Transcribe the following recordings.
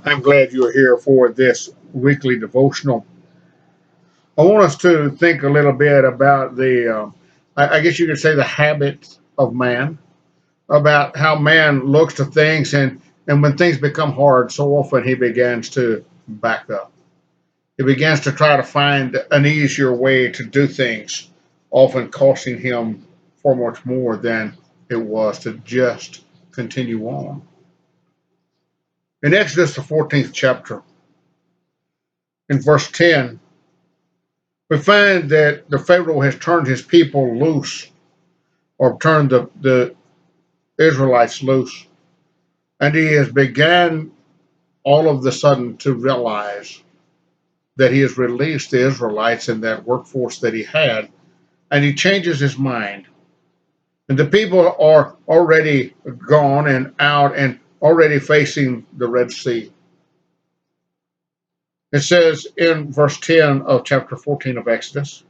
I'm glad you're here for this weekly devotional. I want us to think a little bit about I guess you could say, the habits of man, about how man looks to things, and when things become hard, so often he begins to back up. He begins to try to find an easier way to do things, often costing him far much more than it was to just continue on. In Exodus, the 14th chapter, in verse 10, we find that the Pharaoh has turned his people loose, or turned the Israelites loose, and he has began all of the sudden to realize that he has released the Israelites in that workforce that he had, and he changes his mind. And the people are already gone and out and already facing the Red Sea. It says in verse 10 of chapter 14 of Exodus,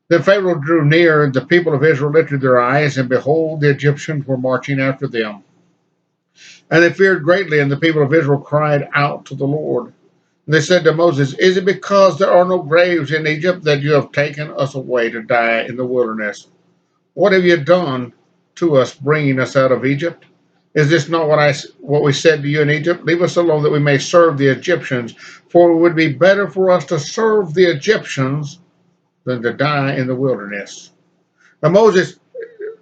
then Pharaoh drew near, and the people of Israel lifted their eyes, and behold, the Egyptians were marching after them. And they feared greatly, and the people of Israel cried out to the Lord. And they said to Moses, is it because there are no graves in Egypt that you have taken us away to die in the wilderness? What have you done to us, bringing us out of Egypt? Is this not what we said to you in Egypt? Leave us alone that we may serve the Egyptians, for it would be better for us to serve the Egyptians than to die in the wilderness. Now Moses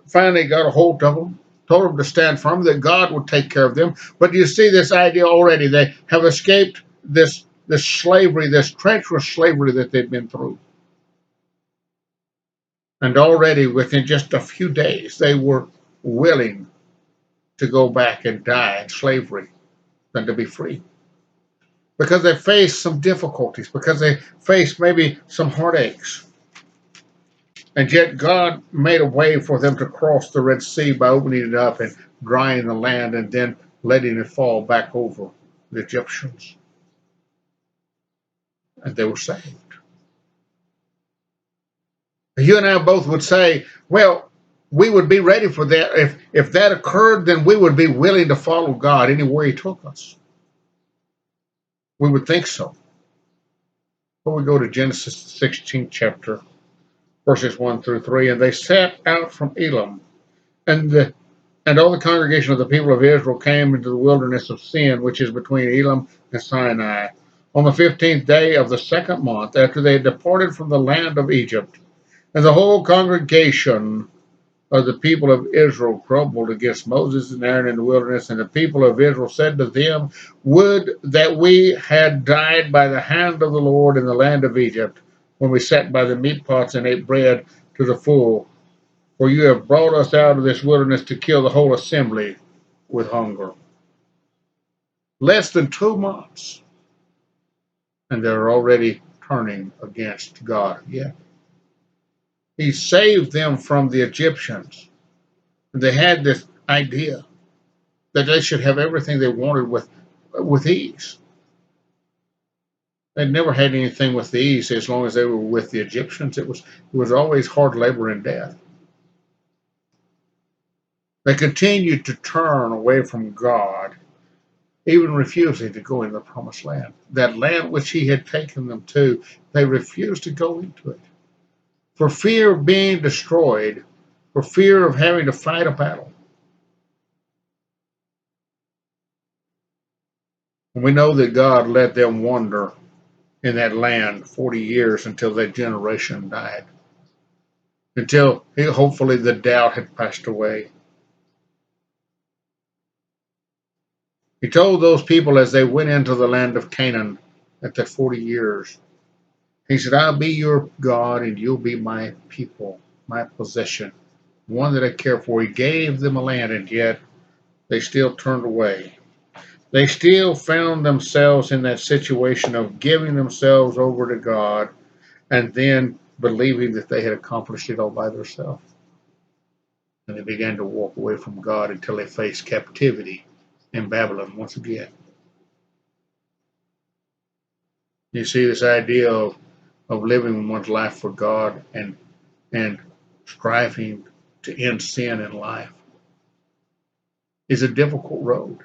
finally got a hold of them, told them to stand firm, that God would take care of them. But you see this idea already. They have escaped this slavery, this treacherous slavery that they've been through. And already within just a few days, they were willing to go back and die in slavery than to be free. Because they faced some difficulties, because they faced maybe some heartaches. And yet God made a way for them to cross the Red Sea by opening it up and drying the land and then letting it fall back over the Egyptians. And they were saved. You and I both would say, well, we would be ready for that. If that occurred, then we would be willing to follow God anywhere he took us. We would think so. But we go to Genesis, the 16th chapter, verses 1 through 3. And they set out from Elim, and all the congregation of the people of Israel came into the wilderness of Sin, which is between Elim and Sinai, on the 15th day of the second month, after they had departed from the land of Egypt. And the whole congregation of the people of Israel grumbled against Moses and Aaron in the wilderness. And the people of Israel said to them, would that we had died by the hand of the Lord in the land of Egypt, when we sat by the meat pots and ate bread to the full. For you have brought us out of this wilderness to kill the whole assembly with hunger. Less than 2 months, and they're already turning against God again. He saved them from the Egyptians. They had this idea that they should have everything they wanted with ease. They'd never had anything with ease as long as they were with the Egyptians. It was always hard labor and death. They continued to turn away from God, even refusing to go in the promised land. That land which he had taken them to, they refused to go into it. For fear of being destroyed, for fear of having to fight a battle. And we know that God let them wander in that land 40 years until that generation died. Until hopefully the doubt had passed away. He told those people as they went into the land of Canaan after 40 years, he said, I'll be your God and you'll be my people, my possession, one that I care for. He gave them a land, and yet they still turned away. They still found themselves in that situation of giving themselves over to God and then believing that they had accomplished it all by themselves. And they began to walk away from God until they faced captivity in Babylon once again. You see, this idea of living one's life for God and striving to end sin in life is a difficult road.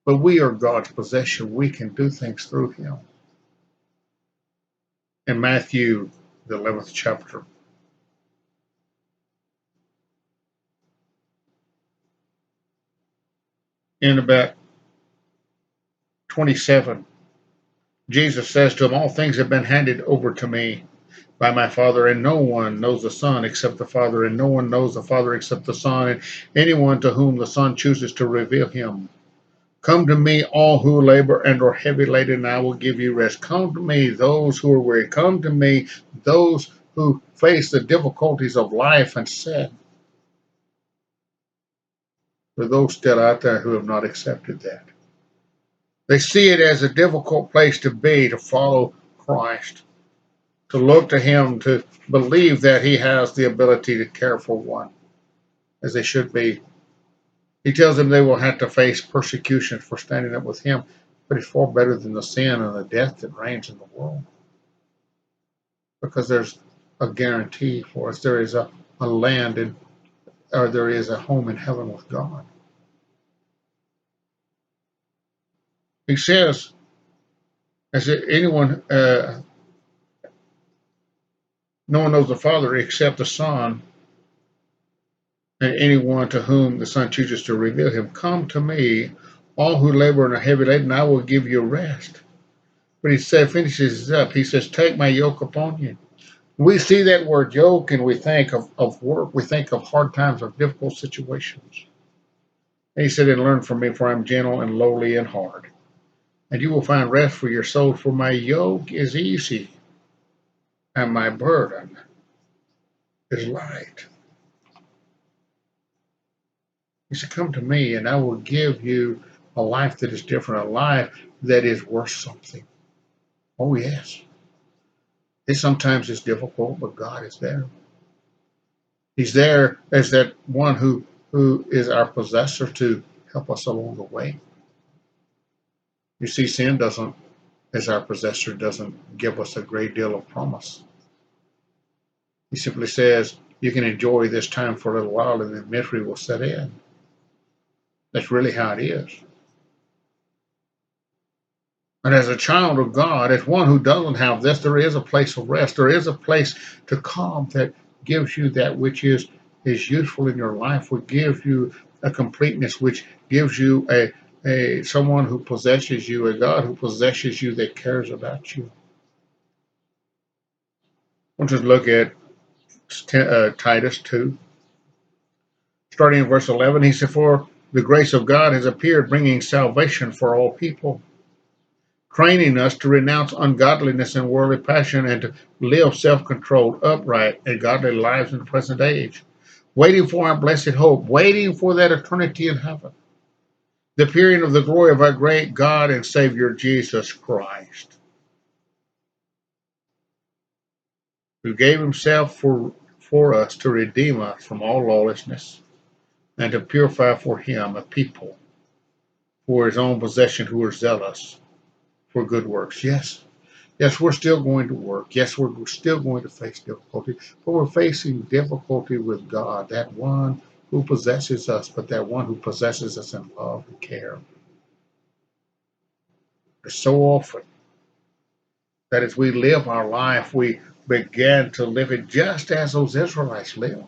But we are God's possession. We can do things through him. In Matthew, the 11th chapter, in about 27, Jesus says to him, all things have been handed over to me by my Father, and no one knows the Son except the Father, and no one knows the Father except the Son, and anyone to whom the Son chooses to reveal him. Come to me, all who labor and are heavy laden, and I will give you rest. Come to me, those who are weary. Come to me, those who face the difficulties of life and sin. For those still out there who have not accepted that, they see it as a difficult place to be, to follow Christ, to look to him, to believe that he has the ability to care for one as they should be. He tells them they will have to face persecution for standing up with him, but it's far better than the sin and the death that reigns in the world. Because there's a guarantee for us. There is a land or there is a home in heaven with God. He says, as anyone, no one knows the Father except the Son, and anyone to whom the Son chooses to reveal him. Come to me, all who labor and are heavy laden, I will give you rest. But he said, finishes up. He says, take my yoke upon you. We see that word yoke and we think of work. We think of hard times, of difficult situations. And he said, and learn from me, for I'm gentle and lowly in heart. And you will find rest for your soul, for my yoke is easy and my burden is light. He said, come to me and I will give you a life that is different, a life that is worth something. Oh, yes. It sometimes is difficult, but God is there. He's there as that one who is our possessor to help us along the way. You see, sin doesn't, as our possessor, doesn't give us a great deal of promise. He simply says, you can enjoy this time for a little while and then misery will set in. That's really how it is. And as a child of God, as one who doesn't have this, there is a place of rest. There is a place to come that gives you that which is useful in your life, which gives you a completeness, which gives you a someone who possesses you, a God who possesses you that cares about you. We'll just look at Titus 2. Starting in verse 11, he said, for the grace of God has appeared, bringing salvation for all people, training us to renounce ungodliness and worldly passion and to live self-controlled, upright, and godly lives in the present age, waiting for our blessed hope, waiting for that eternity in heaven, the appearing of the glory of our great God and Savior Jesus Christ, who gave himself for us to redeem us from all lawlessness and to purify for him a people for his own possession who are zealous for good works. Yes, we're still going to work. Yes, we're still going to face difficulty, but we're facing difficulty with God, that one who possesses us, but that one who possesses us in love and care. It's so often that as we live our life, we begin to live it just as those Israelites lived.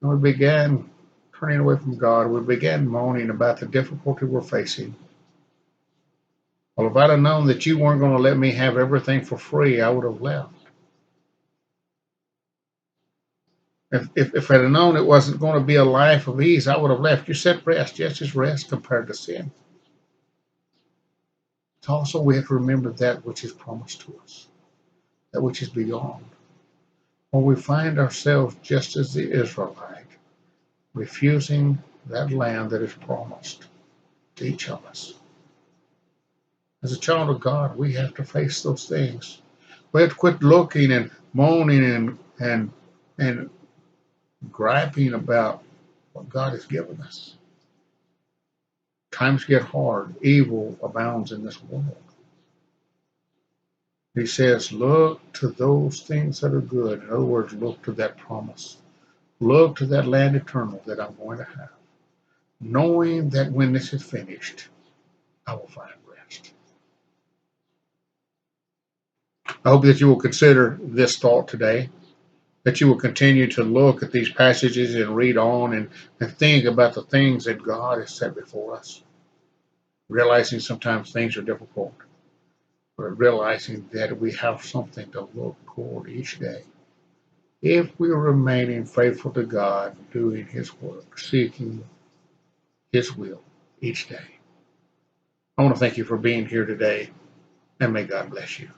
And we began turning away from God. We began moaning about the difficulty we're facing. Well, if I'd have known that you weren't going to let me have everything for free, I would have left. If I'd have known it wasn't going to be a life of ease, I would have left. You said rest. Yes, it's rest compared to sin. Also, we have to remember that which is promised to us, that which is beyond. When we find ourselves just as the Israelite, refusing that land that is promised to each of us. As a child of God, we have to face those things. We have to quit looking and moaning and griping about what God has given us. Times get hard. Evil abounds in this world. He says, look to those things that are good. In other words, look to that promise. Look to that land eternal that I'm going to have. knowing that when this is finished, I will find rest. I hope that you will consider this thought today, that you will continue to look at these passages and read on and think about the things that God has set before us, realizing sometimes things are difficult, but realizing that we have something to look toward each day. If we are remaining faithful to God, doing His work, seeking His will each day. I want to thank you for being here today, and may God bless you.